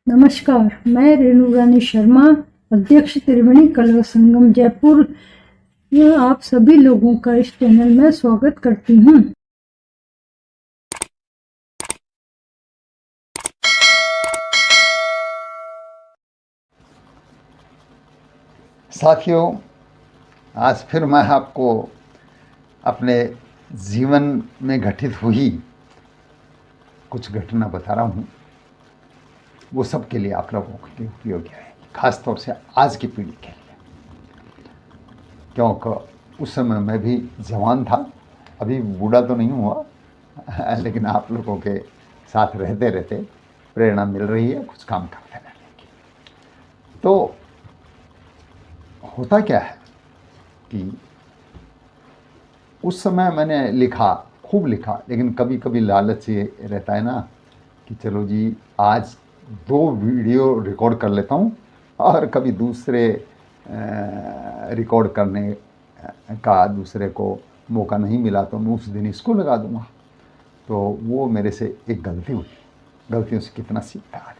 नमस्कार, मैं रेणु रानी शर्मा, अध्यक्ष त्रिवेणी कला संगम जयपुर। आप सभी लोगों का इस चैनल में स्वागत करती हूँ। साथियों, आज फिर मैं आपको अपने जीवन में घटित हुई कुछ घटना बता रहा हूँ। वो सबके लिए, आप लोगों के लिए उपयोगी है, खास तौर से आज की पीढ़ी के लिए, क्योंकि उस समय मैं भी जवान था, अभी बूढ़ा तो नहीं हुआ लेकिन आप लोगों के साथ रहते रहते प्रेरणा मिल रही है कुछ काम करते रहने की। तो होता क्या है कि उस समय मैंने लिखा, खूब लिखा, लेकिन कभी कभी लालच ये रहता है ना कि चलो जी आज 2 वीडियो रिकॉर्ड कर लेता हूँ और कभी दूसरे रिकॉर्ड करने का दूसरे को मौका नहीं मिला तो मैं उस दिन इसको लगा दूँगा। तो वो मेरे से एक गलती हुई। गलतियों से कितना सीखता है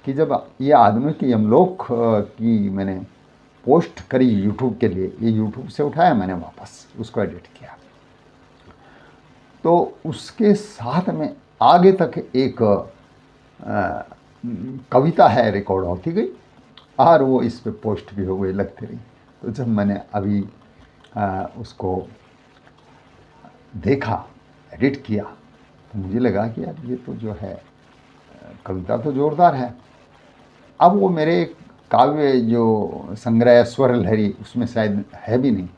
कि जब ये आदमी की यमलोक की मैंने पोस्ट करी यूट्यूब के लिए, ये यूट्यूब से उठाया मैंने, वापस उसको एडिट किया, तो उसके साथ में आगे तक एक कविता है रिकॉर्ड होती गई और वो इस पे पोस्ट भी हो गई, लगती रही। तो जब मैंने अभी उसको देखा, एडिट किया, तो मुझे लगा कि यार ये तो जो है कविता तो जोरदार है। अब वो मेरे काव्य जो संग्रह स्वर लहरी उसमें शायद है भी नहीं,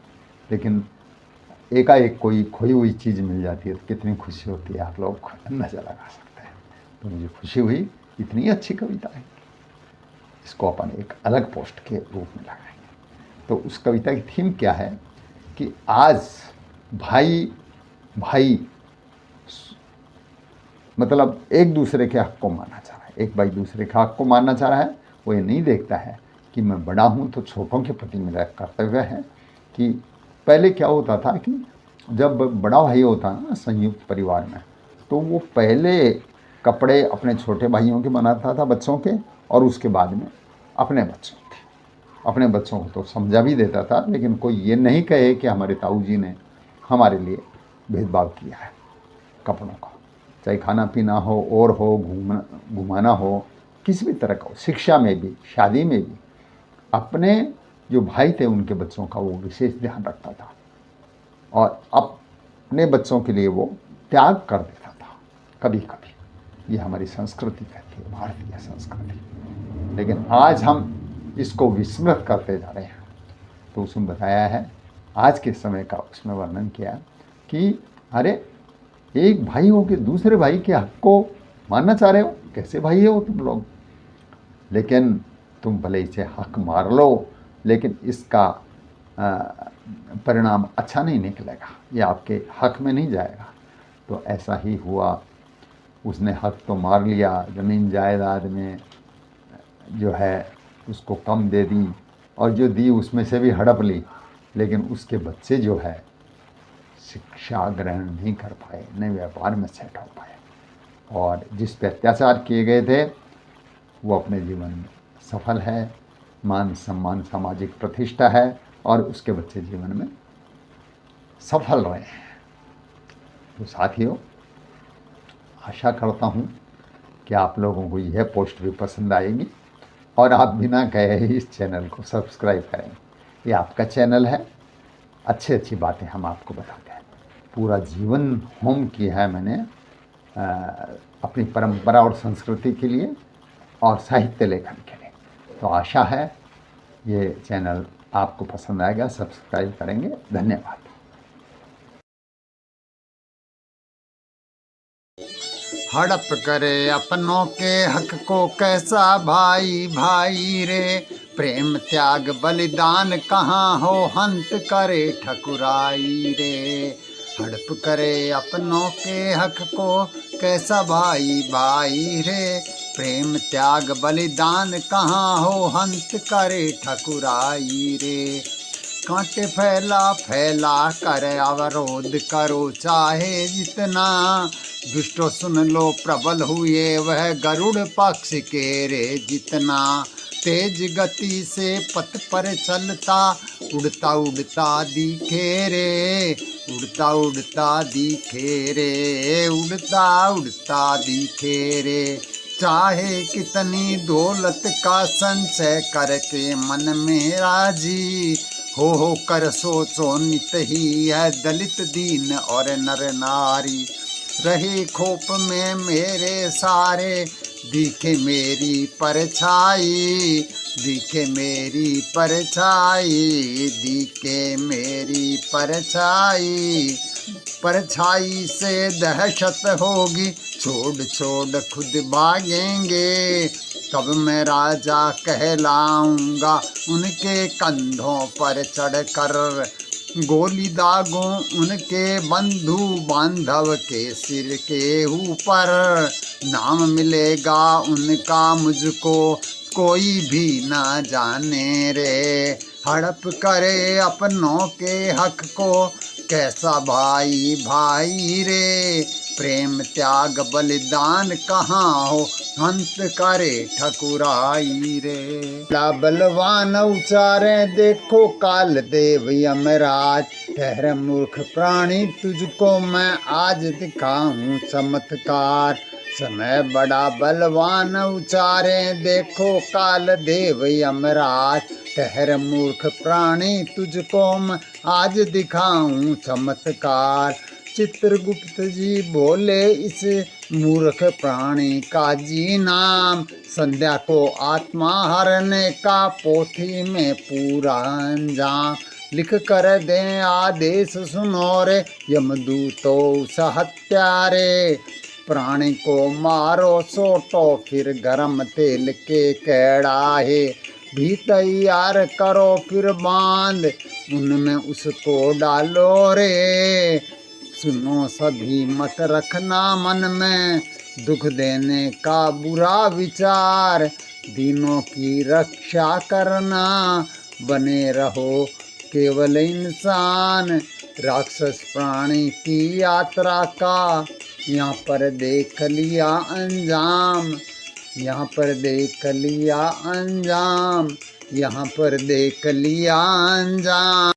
लेकिन एकाएक कोई खोई हुई चीज़ मिल जाती है तो कितनी खुशी होती है, आप लोग अंदाजा लगा सकते हैं। तो मुझे खुशी हुई, इतनी अच्छी कविता है, इसको अपन एक अलग पोस्ट के रूप में लगाएंगे। तो उस कविता की थीम क्या है कि आज भाई भाई मतलब एक दूसरे के हक को मानना चाह रहा है, एक भाई दूसरे के हक को मानना चाह रहा है। वो ये नहीं देखता है कि मैं बड़ा हूँ तो छोटों के प्रति मेरा कर्तव्य है। कि पहले क्या होता था कि जब बड़ा भाई होता ना संयुक्त परिवार में, तो वो पहले कपड़े अपने छोटे भाइयों के बनाता था, बच्चों के, और उसके बाद में अपने बच्चों के। अपने बच्चों को तो समझा भी देता था, लेकिन कोई ये नहीं कहे कि हमारे ताऊ जी ने हमारे लिए भेदभाव किया है कपड़ों का, चाहे खाना पीना हो और हो, घुमाना हो, किसी भी तरह का हो, शिक्षा में भी, शादी में भी अपने जो भाई थे उनके बच्चों का वो विशेष ध्यान रखता था और अपने बच्चों के लिए वो त्याग कर देता था कभी कभी। ये हमारी संस्कृति कहती है, भारतीय संस्कृति। लेकिन आज हम इसको विस्मृत करते जा रहे हैं। तो उसमें बताया है, आज के समय का उसमें वर्णन किया कि अरे एक भाई हो के दूसरे भाई के हक को मानना चाह रहे हो, कैसे भाई हो तुम लोग? लेकिन तुम भले इसे हक मार लो, लेकिन इसका परिणाम अच्छा नहीं निकलेगा, ये आपके हक में नहीं जाएगा। तो ऐसा ही हुआ, उसने हक तो मार लिया, ज़मीन जायदाद में जो है उसको कम दे दी और जो दी उसमें से भी हड़प ली, लेकिन उसके बच्चे जो है शिक्षा ग्रहण नहीं कर पाए, न व्यापार में सेट हो पाए, और जिस पे अत्याचार किए गए थे वो अपने जीवन में सफल है, मान सम्मान, सामाजिक प्रतिष्ठा है, और उसके बच्चे जीवन में सफल रहे हैं। तो साथियों, आशा करता हूँ कि आप लोगों को यह पोस्ट भी पसंद आएगी और आप बिना कहे ही इस चैनल को सब्सक्राइब करेंगे। ये आपका चैनल है, अच्छी अच्छी बातें हम आपको बताते हैं। पूरा जीवन होम किया है मैंने अपनी परंपरा और संस्कृति के लिए और साहित्य लेखन के लिए। तो आशा है ये चैनल आपको पसंद आएगा, सब्सक्राइब करेंगे। धन्यवाद। हड़प करे अपनों के हक को कैसा भाई भाई रे, प्रेम त्याग बलिदान कहाँ हो हंत करे ठकुराई रे। हड़प करे अपनों के हक को कैसा भाई भाई रे, प्रेम त्याग बलिदान कहाँ हो हंत करे ठकुराई रे। कांटे फैला फैला कर अवरोध करो चाहे जितना, दुष्टो सुन लो प्रबल हुए वह गरुड़ पक्ष के रे जितना, तेज गति से पथ पर चलता उड़ता उड़ता दिखे रे, उड़ता उड़ता दिखे रे, उड़ता उड़ता दिखे रे। चाहे कितनी दौलत का संचय करके मन में राजी, हो कर सोचो नित ही है दलित दीन और नर नारी, रहे खोप में मेरे सारे दिखे मेरी परछाई, दिखे मेरी परछाई, दिखे मेरी परछाई, परछाई से दहशत होगी छोड़ छोड़ खुद भागेंगे, तब मैं राजा कहलाऊंगा उनके कंधों पर चढ़कर, गोली दागों उनके बंधु बांधव के सिर के ऊपर, नाम मिलेगा उनका मुझको कोई भी ना जाने रे, हड़प करे अपनों के हक को कैसा भाई भाई रे, प्रेम त्याग बलिदान कहाँ हो हंत करे ठकुराई रे। बड़ा बलवान उचारे देखो काल देव यमराज, ठहर मूर्ख प्राणी तुझको मैं आज दिखाऊं चमत्कार, समय बड़ा बलवान उचारे देखो काल देव यमराज, ठहर मूर्ख प्राणी तुझको मैं आज दिखाऊं चमत्कार, चित्रगुप्त जी बोले इस मूर्ख प्राणी का जी नाम, संध्या को आत्मा हरने का पोथी में पूरा अंजाम, लिख कर दें आदेश सुनो रे यमदूतो उस हत्यारे, प्राणी को मारो सोटो फिर गरम तेल के कड़ाहे, भी तैयार करो फिर बांध उनमें उसको डालो रे, सुनो सभी मत रखना मन में दुख देने का बुरा विचार, दीनों की रक्षा करना बने रहो केवल इंसान, राक्षस प्राणी की यात्रा का यहाँ पर देख लिया अंजाम, यहाँ पर देख लिया अंजाम, यहाँ पर देख लिया अंजाम।